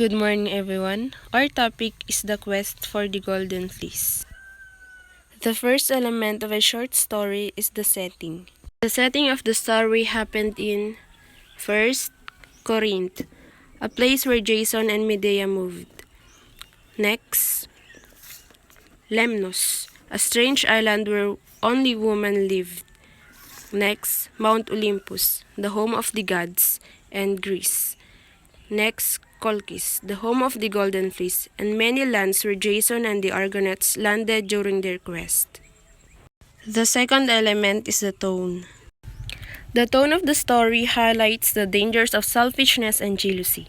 Good morning, everyone. Our topic is the quest for the Golden Fleece. The first element of a short story is the setting. The setting of the story happened in first, Corinth, a place where Jason and Medea moved. Next, Lemnos, a strange island where only women lived. Next, Mount Olympus, the home of the gods, and Greece. Next, Colchis, the home of the Golden Fleece, and many lands where Jason and the Argonauts landed during their quest. The second element is the tone. The tone of the story highlights the dangers of selfishness and jealousy.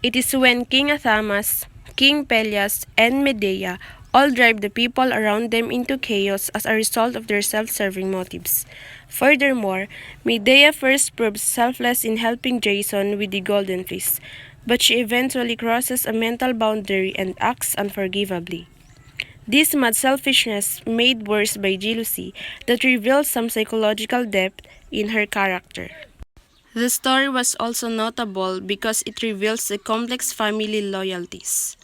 It is when King Athamas, King Pelias, and Medea all drive the people around them into chaos as a result of their self-serving motives. Furthermore, Medea first proves selfless in helping Jason with the Golden Fleece, but she eventually crosses a mental boundary and acts unforgivably. This mad selfishness made worse by jealousy that reveals some psychological depth in her character. The story was also notable because it reveals the complex family loyalties.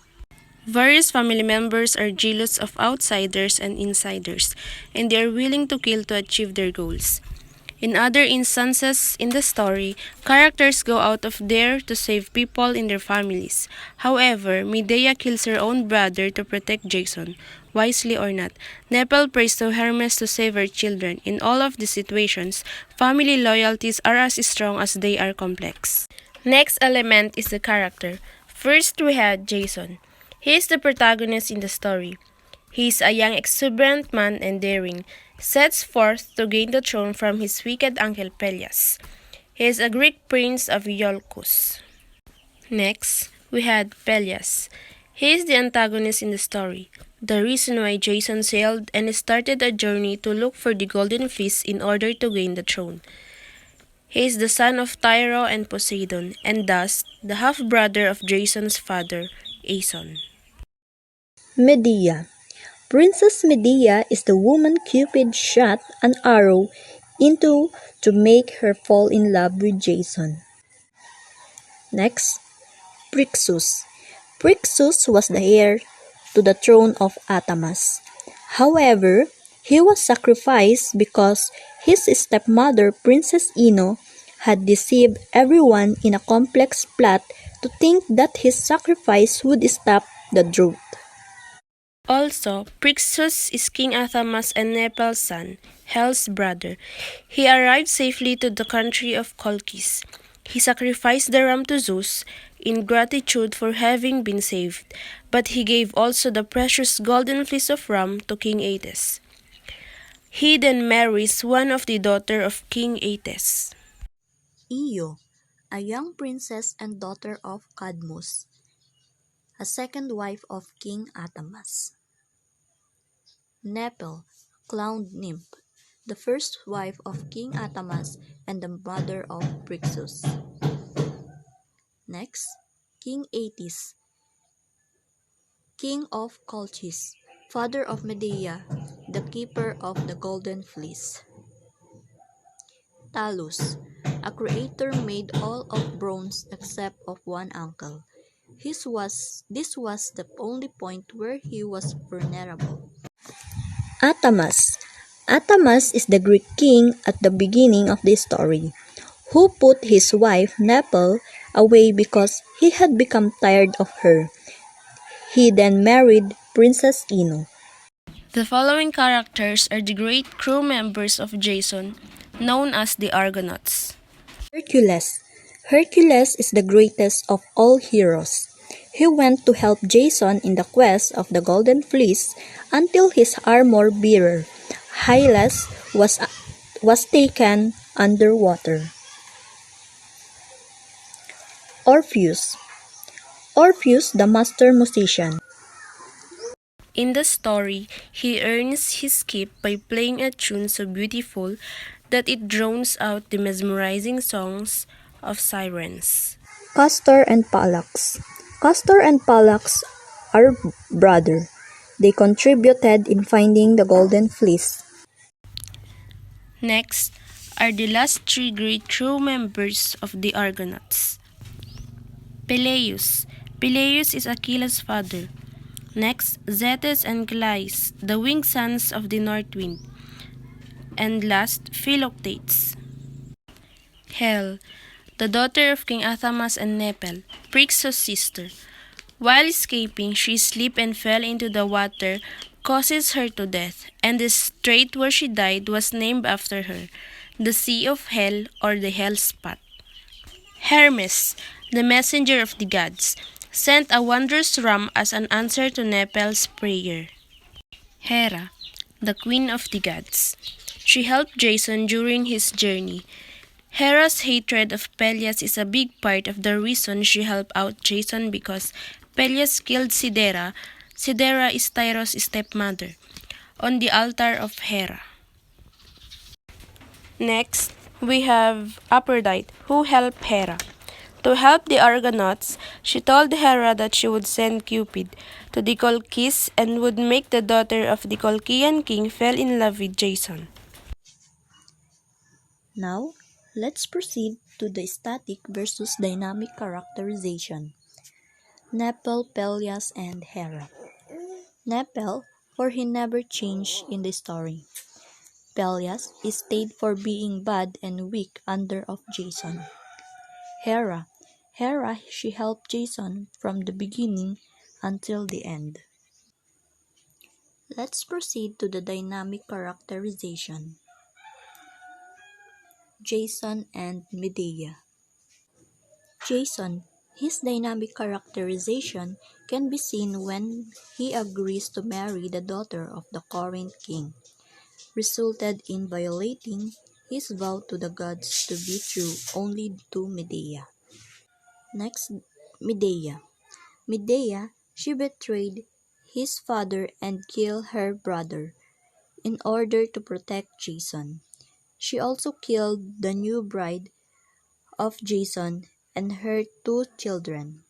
Various family members are jealous of outsiders and insiders, and they are willing to kill to achieve their goals. In other instances in the story, characters go out of there to save people in their families. However, Medea kills her own brother to protect Jason, wisely or not. Nepal prays to Hermes to save her children. In all of these situations, family loyalties are as strong as they are complex. Next element is the character. First, we had Jason. He is the protagonist in the story. He is a young exuberant man and daring, sets forth to gain the throne from his wicked uncle Pelias. He is a Greek prince of Iolcus. Next, we had Pelias. He is the antagonist in the story, the reason why Jason sailed and started a journey to look for the Golden Fleece in order to gain the throne. He is the son of Tyro and Poseidon, and thus the half-brother of Jason's father, Aeson. Medea. Princess Medea is the woman Cupid shot an arrow into to make her fall in love with Jason. Next, Phrixus. Phrixus was the heir to the throne of Athamas. However, he was sacrificed because his stepmother, Princess Ino, had deceived everyone in a complex plot to think that his sacrifice would stop the drought. Also, Phrixus is King Athamas and Nepal's son, Hel's brother. He arrived safely to the country of Colchis. He sacrificed the ram to Zeus in gratitude for having been saved, but he gave also the precious golden fleece of ram to King Aetes. He then marries one of the daughter of King Aetes. Io, a young princess and daughter of Cadmus, a second wife of King Athamas. Nepel, clown nymph, the first wife of King Athamas and the mother of Phrixus. Next, King Aetes, king of Colchis, father of Medea, the keeper of the Golden Fleece. Talus, a creator made all of bronze except of one ankle. This was the only point where he was vulnerable. Athamas. Athamas is the Greek king at the beginning of the story, who put his wife Nepal away because he had become tired of her. He then married Princess Ino. The following characters are the great crew members of Jason, known as the Argonauts. Hercules. Hercules is the greatest of all heroes. He went to help Jason in the quest of the Golden Fleece until his armor-bearer, Hylas, was taken underwater. Orpheus. Orpheus, the master musician. In the story, he earns his keep by playing a tune so beautiful that it drowns out the mesmerizing songs of sirens. Castor and Pollux. Castor and Pollux are brother. They contributed in finding the Golden Fleece. Next are the last three great crew members of the Argonauts. Peleus, Peleus is Achilles' father. Next, Zetes and Calais, the winged sons of the north wind. And last, Philoctetes. Hel, the daughter of King Athamas and Nepel, Phrixus' sister. While escaping, she slipped and fell into the water, causes her to death, and the strait where she died was named after her, the Sea of Hell or the Hell Spot. Hermes, the messenger of the gods, sent a wondrous ram as an answer to Nepel's prayer. Hera, the queen of the gods. She helped Jason during his journey. Hera's hatred of Peleus is a big part of the reason she helped out Jason because Peleus killed Sidera. Sidera is Tyros' stepmother, on the altar of Hera. Next, we have Aphrodite, who helped Hera. To help the Argonauts, she told Hera that she would send Cupid to the Colchis and would make the daughter of the Colchian king fall in love with Jason. Now, let's proceed to the static versus dynamic characterization. Nepel, Peleus, and Hera. Nepel, for he never changed in the story. Peleus is stayed for being bad and weak under of Jason. Hera. Hera, she helped Jason from the beginning until the end. Let's proceed to the dynamic characterization. Jason and Medea. Jason, his dynamic characterization can be seen when he agrees to marry the daughter of the Corinth king, resulted in violating his vow to the gods to be true only to Medea. Next, Medea. Medea, she betrayed his father and killed her brother in order to protect Jason. She also killed the new bride of Jason and her two children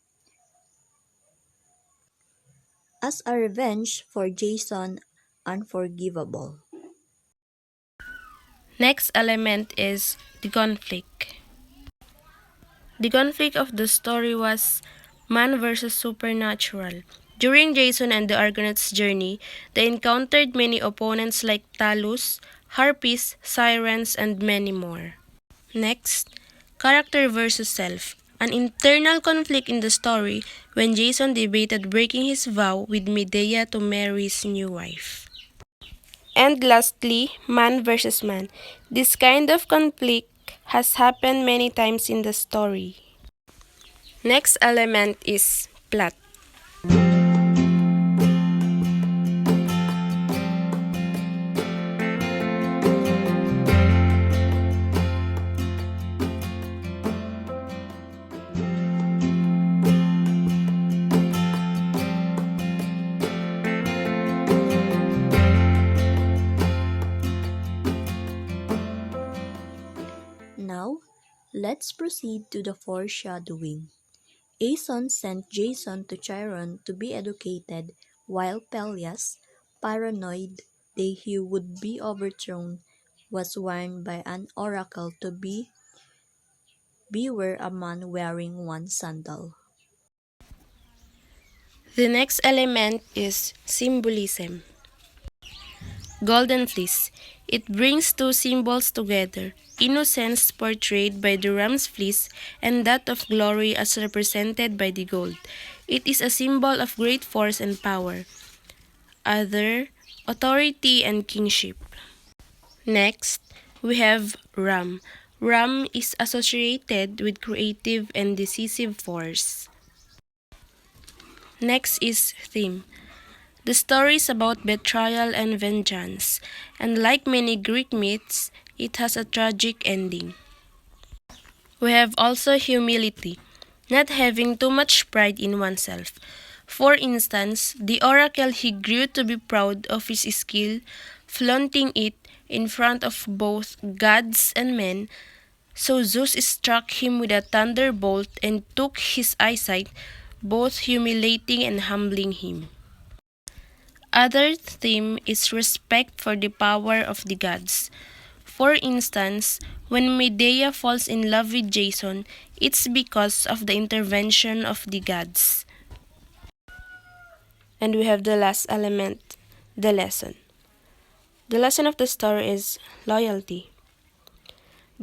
as a revenge for Jason unforgivable. Next element is the conflict. The conflict of the story was man versus supernatural. During Jason and the Argonauts' journey, they encountered many opponents like Talus, Harpies, Sirens, and many more. Next, character versus self. An internal conflict in the story when Jason debated breaking his vow with Medea to marry his new wife. And lastly, man versus man. This kind of conflict has happened many times in the story. Next element is plot. Now, let's proceed to the foreshadowing. Aeson sent Jason to Chiron to be educated, while Peleus, paranoid that he would be overthrown, was warned by an oracle to beware a man wearing one sandal. The next element is symbolism. Golden fleece. It brings two symbols together, innocence portrayed by the ram's fleece and that of glory as represented by the gold. It is a symbol of great force and power, other, authority and kingship. Next, we have ram. Ram is associated with creative and decisive force. Next is theme. The story is about betrayal and vengeance, and like many Greek myths, it has a tragic ending. We have also humility, not having too much pride in oneself. For instance, the oracle he grew to be proud of his skill, flaunting it in front of both gods and men, so Zeus struck him with a thunderbolt and took his eyesight, both humiliating and humbling him. Other theme is respect for the power of the gods. For instance, when Medea falls in love with Jason, it's because of the intervention of the gods. And we have the last element, the lesson. The lesson of the story is loyalty.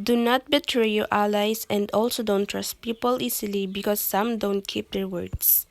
Do not betray your allies and also don't trust people easily because some don't keep their words.